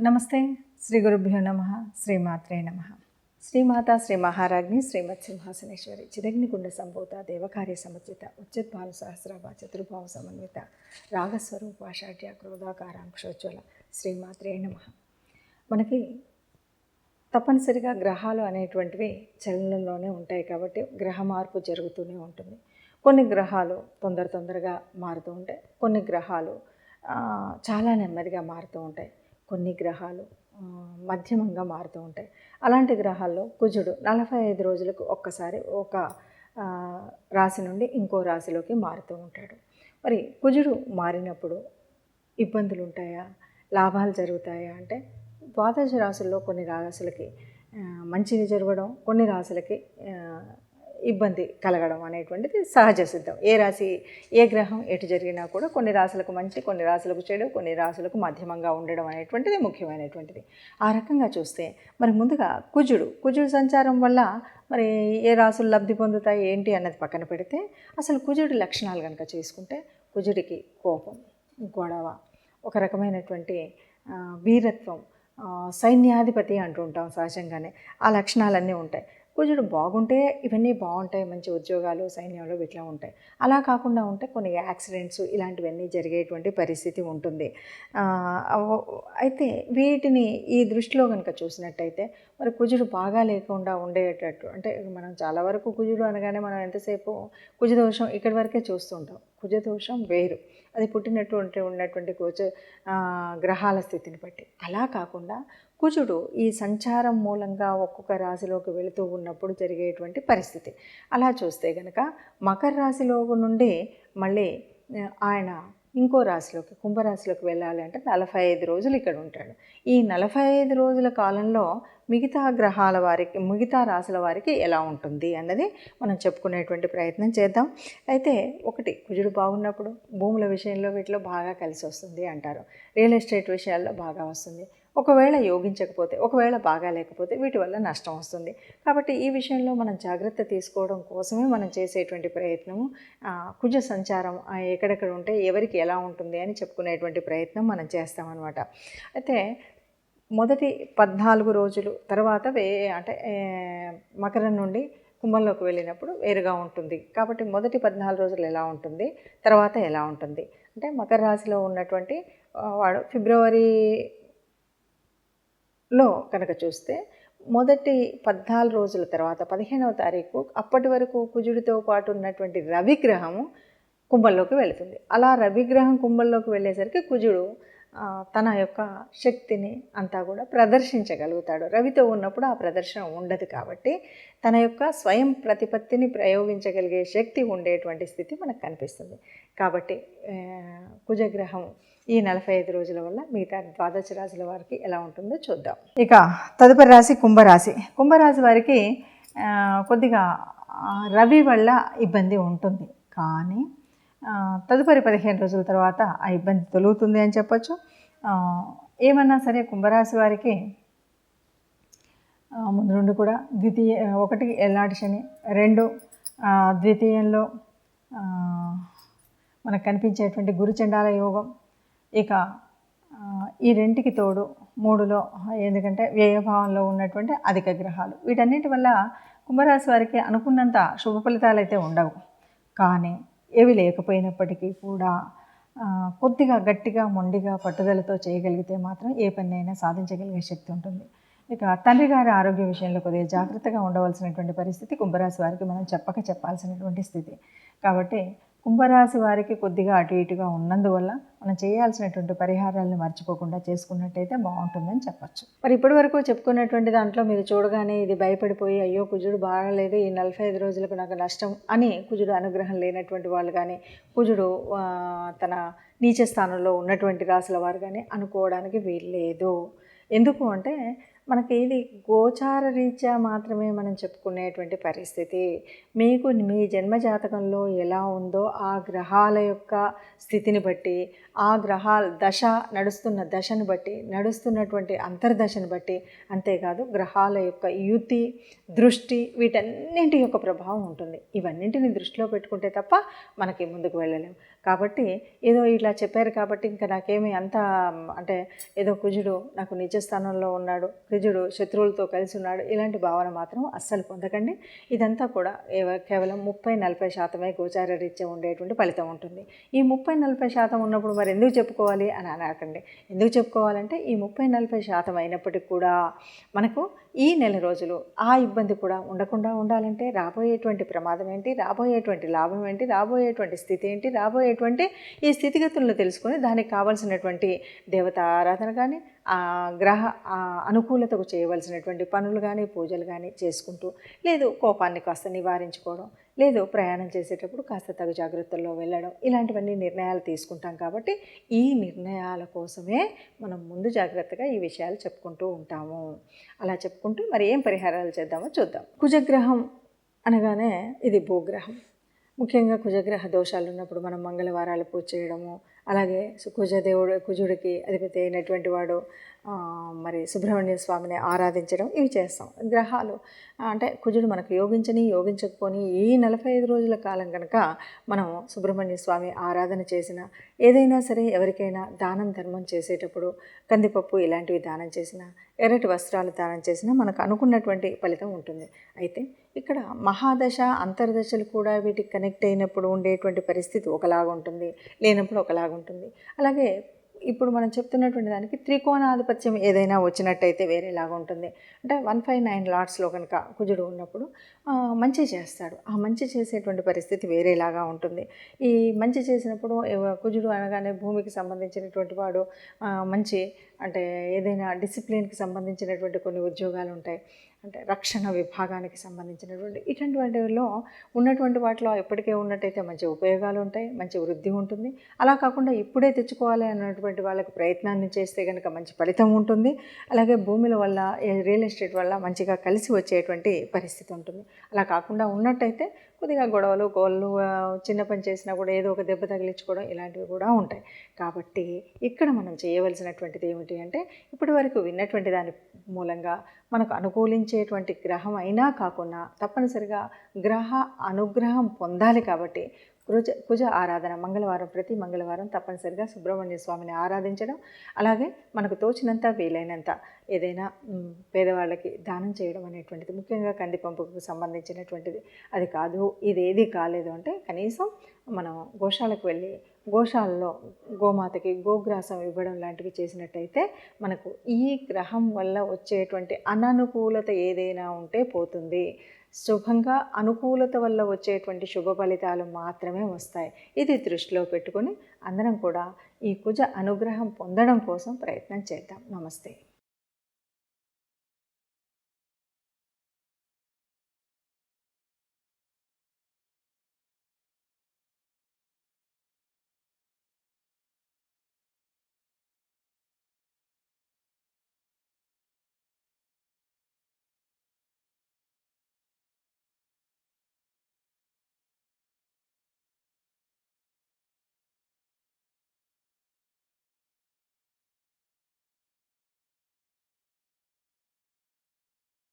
నమస్తే. శ్రీ గురుభ్యో నమ. శ్రీమాత్రే నమ. శ్రీమాత శ్రీ మహారాజ్ని శ్రీమత్ సింహాసనేశ్వరి చిదగ్నికుండ సంభూత దేవకార్య సముచిత ఉచిద్భాను సహస్రాభ చతుర్భావ సమన్విత రాగస్వరూప షాఢ్య క్రోధాకారాంక్షోజ్వల శ్రీమాత్రే నమ. మనకి తప్పనిసరిగా గ్రహాలు అనేటువంటివి చలనంలోనే ఉంటాయి కాబట్టి గ్రహ మార్పు జరుగుతూనే ఉంటుంది. కొన్ని గ్రహాలు తొందరగా మారుతూ ఉంటాయి, కొన్ని గ్రహాలు చాలా నెమ్మదిగా మారుతూ ఉంటాయి, కొన్ని గ్రహాలు మధ్యమంగా మారుతూ ఉంటాయి. అలాంటి గ్రహాల్లో కుజుడు 45 రోజులకు ఒక్కసారి ఒక రాశి నుండి ఇంకో రాశిలోకి మారుతూ ఉంటాడు. మరి కుజుడు మారినప్పుడు ఇబ్బందులు ఉంటాయా, లాభాలు జరుగుతాయా అంటే ద్వాదశ రాశుల్లో కొన్ని రాశులకి మంచిది జరగడం, కొన్ని రాశులకి ఇబ్బంది కలగడం అనేటువంటిది సహజ సిద్ధం. ఏ రాశి ఏ గ్రహం ఎటు జరిగినా కూడా కొన్ని రాశులకు మంచి, కొన్ని రాశులకు చెడు, కొన్ని రాశులకు మధ్యమంగా ఉండడం అనేటువంటిది ముఖ్యమైనటువంటిది. ఆ రకంగా చూస్తే మరి ముందుగా కుజుడు సంచారం వల్ల మరి ఏ రాశులు లబ్ధి పొందుతాయి ఏంటి అన్నది పక్కన పెడితే అసలు కుజుడి లక్షణాలు కనుక చేసుకుంటే కుజుడికి కోపం, గొడవ, ఒక రకమైనటువంటి వీరత్వం, సైన్యాధిపతి అంటూ ఉంటాం సహజంగానే. ఆ లక్షణాలన్నీ ఉంటాయి. కుజుడు బాగుంటే ఇవన్నీ బాగుంటాయి, మంచి ఉద్యోగాలు సైన్యంలో ఇట్లా ఉంటాయి. అలా కాకుండా ఉంటే కొన్ని యాక్సిడెంట్స్ ఇలాంటివన్నీ జరిగేటువంటి పరిస్థితి ఉంటుంది. అయితే వీటిని ఈ దృష్టిలో కనుక చూసినట్టయితే మరి కుజుడు బాగా లేకుండా ఉండేటట్టు అంటే మనం చాలా వరకు కుజుడు అనగానే మనం ఎంతసేపు కుజదోషం ఇక్కడి వరకే చూస్తుంటాం. కుజదోషం వేరు, అది ఉన్నటువంటి గ్రహాల స్థితిని బట్టి. అలా కాకుండా కుజుడు ఈ సంచారం మూలంగా ఒక్కొక్క రాశిలోకి వెళుతూ ఉన్నప్పుడు జరిగేటువంటి పరిస్థితి. అలా చూస్తే కనుక మకర రాశిలో నుండి మళ్ళీ ఆయన ఇంకో రాశిలోకి కుంభరాశిలోకి వెళ్ళాలి అంటే 45 రోజులు ఇక్కడ ఉంటాడు. ఈ 45 రోజుల కాలంలో మిగతా గ్రహాల వారికి, మిగతా రాశుల వారికి ఎలా ఉంటుంది అన్నది మనం చెప్పుకునేటువంటి ప్రయత్నం చేద్దాం. అయితే ఒకటి, కుజుడు బాగున్నప్పుడు భూముల విషయంలో వీటిలో బాగా కలిసి వస్తుంది అంటారు. రియల్ ఎస్టేట్ విషయాల్లో బాగా వస్తుంది. ఒకవేళ యోగించకపోతే, ఒకవేళ బాగా లేకపోతే వీటి వల్ల నష్టం వస్తుంది. కాబట్టి ఈ విషయంలో మనం జాగ్రత్త తీసుకోవడం కోసమే మనం చేసేటువంటి ప్రయత్నము కుజ సంచారం ఎక్కడెక్కడ ఉంటే ఎవరికి ఎలా ఉంటుంది అని చెప్పుకునేటువంటి ప్రయత్నం మనం చేస్తామన్నమాట. అయితే మొదటి 14 రోజులు తర్వాత అంటే మకరం నుండి కుంభంలోకి వెళ్ళినప్పుడు వేరుగా ఉంటుంది. కాబట్టి మొదటి 14 రోజులు ఎలా ఉంటుంది, తర్వాత ఎలా ఉంటుంది అంటే మకర రాశిలో ఉన్నటువంటి వాడు ఫిబ్రవరిలో కనుక చూస్తే మొదటి 14 రోజుల తర్వాత 15వ తారీఖు అప్పటి వరకు కుజుడితో పాటు ఉన్నటువంటి రవిగ్రహము కుంభంలోకి వెళుతుంది. అలా రవిగ్రహం కుంభంలోకి వెళ్ళేసరికి కుజుడు తన యొక్క శక్తిని అంతా కూడా ప్రదర్శించగలుగుతాడు. రవితో ఉన్నప్పుడు ఆ ప్రదర్శన ఉండదు కాబట్టి తన యొక్క స్వయం ప్రతిపత్తిని ప్రయోగించగలిగే శక్తి ఉండేటువంటి స్థితి మనకు కనిపిస్తుంది. కాబట్టి కుజగ్రహం ఈ 45 రోజుల వల్ల మిగతా ద్వాదశ రాశుల వారికి ఎలా ఉంటుందో చూద్దాం. ఇక తదుపరి రాశి కుంభరాశి. కుంభరాశి వారికి కొద్దిగా రవి వల్ల ఇబ్బంది ఉంటుంది, కానీ తదుపరి 15 రోజుల తర్వాత ఆ ఇబ్బంది తొలుగుతుంది అని చెప్పచ్చు. ఏమన్నా సరే కుంభరాశి వారికి ముందు నుండి కూడా ఒకటి ఏళ్ళనాటి శని, 2 ద్వితీయంలో మనకు కనిపించేటువంటి గురుచండాల యోగం, ఇక ఈ రెంటికి తోడు 3లో ఎందుకంటే వ్యయభావంలో ఉన్నటువంటి అధిక గ్రహాలు, వీటన్నిటి వల్ల కుంభరాశి వారికి అనుకున్నంత శుభ ఫలితాలు అయితే ఉండవు. కానీ ఏవి లేకపోయినప్పటికీ కూడా కొద్దిగా గట్టిగా మొండిగా పట్టుదలతో చేయగలిగితే మాత్రం ఏ పనినైనా సాధించగలిగే శక్తి ఉంటుంది. ఇక తండ్రి గారి ఆరోగ్య విషయంలో కొద్దిగా జాగ్రత్తగా ఉండవలసినటువంటి పరిస్థితి కుంభరాశి వారికి మనం చెప్పాల్సినటువంటి స్థితి. కాబట్టి కుంభరాశి వారికి కొద్దిగా అటు ఇటుగా ఉన్నందువల్ల మనం చేయాల్సినటువంటి పరిహారాలను మర్చిపోకుండా చేసుకున్నట్టయితే బాగుంటుందని చెప్పచ్చు. మరి ఇప్పటి వరకు చెప్పుకున్నటువంటి దాంట్లో మీరు చూడగానే ఇది భయపడిపోయి అయ్యో కుజుడు బాగలేదు, ఈ 45 రోజులకు నాకు నష్టం అని కుజుడు అనుగ్రహం లేనటువంటి వాళ్ళు కానీ, కుజుడు తన నీచ స్థానంలో ఉన్నటువంటి రాశుల వారు కానీ అనుకోవడానికి వీల్లేదు. ఎందుకు అంటే మనకి ఇది గోచార రీత్యా మాత్రమే మనం చెప్పుకునేటువంటి పరిస్థితి. మీకు మీ జన్మజాతకంలో ఎలా ఉందో ఆ గ్రహాల యొక్క స్థితిని బట్టి, ఆ గ్రహాల దశ నడుస్తున్న దశను బట్టి, నడుస్తున్నటువంటి అంతర్దశను బట్టి, అంతేకాదు గ్రహాల యొక్క యుతి, దృష్టి, వీటన్నింటి యొక్క ప్రభావం ఉంటుంది. ఇవన్నింటిని దృష్టిలో పెట్టుకుంటే తప్ప మనకి ముందుకు వెళ్ళలేము. కాబట్టి ఏదో ఇలా చెప్పారు కాబట్టి ఇంకా నాకేమీ అంత అంటే ఏదో కుజుడు నాకు నిజ స్థానంలో ఉన్నాడు, కుజుడు శత్రువులతో కలిసి ఉన్నాడు, ఇలాంటి భావన మాత్రం అస్సలు పొందకండి. ఇదంతా కూడా కేవలం 30-40% గోచార రీత్యా ఉండేటువంటి ఫలితం ఉంటుంది. ఈ 30-40% ఉన్నప్పుడు మరి ఎందుకు చెప్పుకోవాలి అని అనకండి. ఎందుకు చెప్పుకోవాలంటే ఈ 30-40% అయినప్పటికీ కూడా మనకు ఈ నెల రోజులు ఆ ఇబ్బంది కూడా ఉండకుండా ఉండాలంటే రాబోయేటువంటి ప్రమాదం ఏంటి, రాబోయేటువంటి లాభం ఏంటి, రాబోయేటువంటి స్థితి ఏంటి, రాబోయేటువంటి ఈ స్థితిగతులను తెలుసుకొని దానికి కావాల్సినటువంటి దేవత ఆరాధన కానీ, గ్రహ అనుకూలతకు చేయవలసినటువంటి పనులు కానీ, పూజలు కానీ చేసుకుంటూ, లేదు కోపాన్ని కాస్త నివారించుకోవడం, లేదు ప్రయాణం చేసేటప్పుడు కాస్త తగు జాగ్రత్తల్లో వెళ్ళడం, ఇలాంటివన్నీ నిర్ణయాలు తీసుకుంటాం. కాబట్టి ఈ నిర్ణయాల కోసమే మనం ముందు జాగ్రత్తగా ఈ విషయాలు చెప్పుకుంటూ ఉంటాము. అలా చెప్పుకుంటూ మరి ఏం పరిహారాలు చేద్దామో చూద్దాం. కుజగ్రహం అనగానే ఇది భూగ్రహం. ముఖ్యంగా కుజగ్రహ దోషాలు ఉన్నప్పుడు మనం మంగళవారాలు పూజ చేయడము, అలాగే కుజుడికి అధిపతి అయినటువంటి వాడు మరి సుబ్రహ్మణ్య స్వామిని ఆరాధించడం, ఇవి చేస్తాం. గ్రహాలు అంటే కుజుడు మనకు యోగించకపోని ఈ 45 రోజుల కాలం కనుక మనం సుబ్రహ్మణ్య స్వామి ఆరాధన చేసిన, ఏదైనా సరే ఎవరికైనా దానం ధర్మం చేసేటప్పుడు కందిపప్పు ఇలాంటివి దానం చేసిన, ఎర్రటి వస్త్రాలు దానం చేసినా మనకు అనుకున్నటువంటి ఫలితం ఉంటుంది. అయితే ఇక్కడ మహాదశ అంతర్దశలు కూడా వీటికి కనెక్ట్ అయినప్పుడు ఉండేటువంటి పరిస్థితి ఒకలాగా ఉంటుంది, లేనప్పుడు ఒకలాగా ఉంటుంది. అలాగే ఇప్పుడు మనం చెప్తున్నటువంటి దానికి త్రికోణాధిపత్యం ఏదైనా వచ్చినట్టయితే వేరేలాగా ఉంటుంది. అంటే 159 లాట్స్లో కనుక కుజుడు ఉన్నప్పుడు మంచి చేస్తాడు. ఆ మంచి చేసేటువంటి పరిస్థితి వేరేలాగా ఉంటుంది. ఈ మంచి చేసినప్పుడు కుజుడు అనగానే భూమికి సంబంధించినటువంటి వాడు, మంచి అంటే ఏదైనా డిసిప్లిన్కి సంబంధించినటువంటి కొన్ని ఉద్యోగాలు ఉంటాయి, అంటే రక్షణ విభాగానికి సంబంధించినటువంటి ఇటువంటి వాటిలో ఉన్నటువంటి వాటిలో ఎప్పటికే ఉన్నట్టయితే మంచి ఉపయోగాలు ఉంటాయి, మంచి వృద్ధి ఉంటుంది. అలా కాకుండా ఇప్పుడే తెచ్చుకోవాలి అన్నటువంటి వాళ్ళకి ప్రయత్నాన్ని చేస్తే కనుక మంచి ఫలితం ఉంటుంది. అలాగే భూముల వల్ల, రియల్ ఎస్టేట్ వల్ల మంచిగా కలిసి వచ్చేటువంటి పరిస్థితి ఉంటుంది. అలా కాకుండా ఉన్నట్టయితే కొద్దిగా గొడవలు, గోళ్ళు, చిన్న పని చేసినా కూడా ఏదో ఒక దెబ్బ తగిలించుకోవడం ఇలాంటివి కూడా ఉంటాయి. కాబట్టి ఇక్కడ మనం చేయవలసినటువంటిది ఏమిటి అంటే, ఇప్పటి వరకు విన్నటువంటి దాని మూలంగా మనకు అనుకూలించేటువంటి గ్రహం అయినా కాకుండా తప్పనిసరిగా గ్రహ అనుగ్రహం పొందాలి. కాబట్టి కుజ ఆరాధన ప్రతి మంగళవారం తప్పనిసరిగా సుబ్రహ్మణ్య స్వామిని ఆరాధించడం, అలాగే మనకు తోచినంత వీలైనంత ఏదైనా పేదవాళ్ళకి దానం చేయడం అనేటువంటిది, ముఖ్యంగా కందిపంపుకు సంబంధించినటువంటిది. అది కాదు, ఇదేది కాలేదు అంటే కనీసం మనం గోశాలకు వెళ్ళి గోశాలలో గోమాతకి గోగ్రాసం ఇవ్వడం లాంటివి చేసినట్టయితే మనకు ఈ గ్రహం వల్ల వచ్చేటువంటి అననుకూలత ఏదైనా ఉంటే పోతుంది. శుభంగా అనుకూలత వల్ల వచ్చేటువంటి శుభ ఫలితాలు మాత్రమే వస్తాయి. ఇది దృష్టిలో పెట్టుకొని అందరం కూడా ఈ కుజ అనుగ్రహం పొందడం కోసం ప్రయత్నం చేద్దాం. నమస్తే.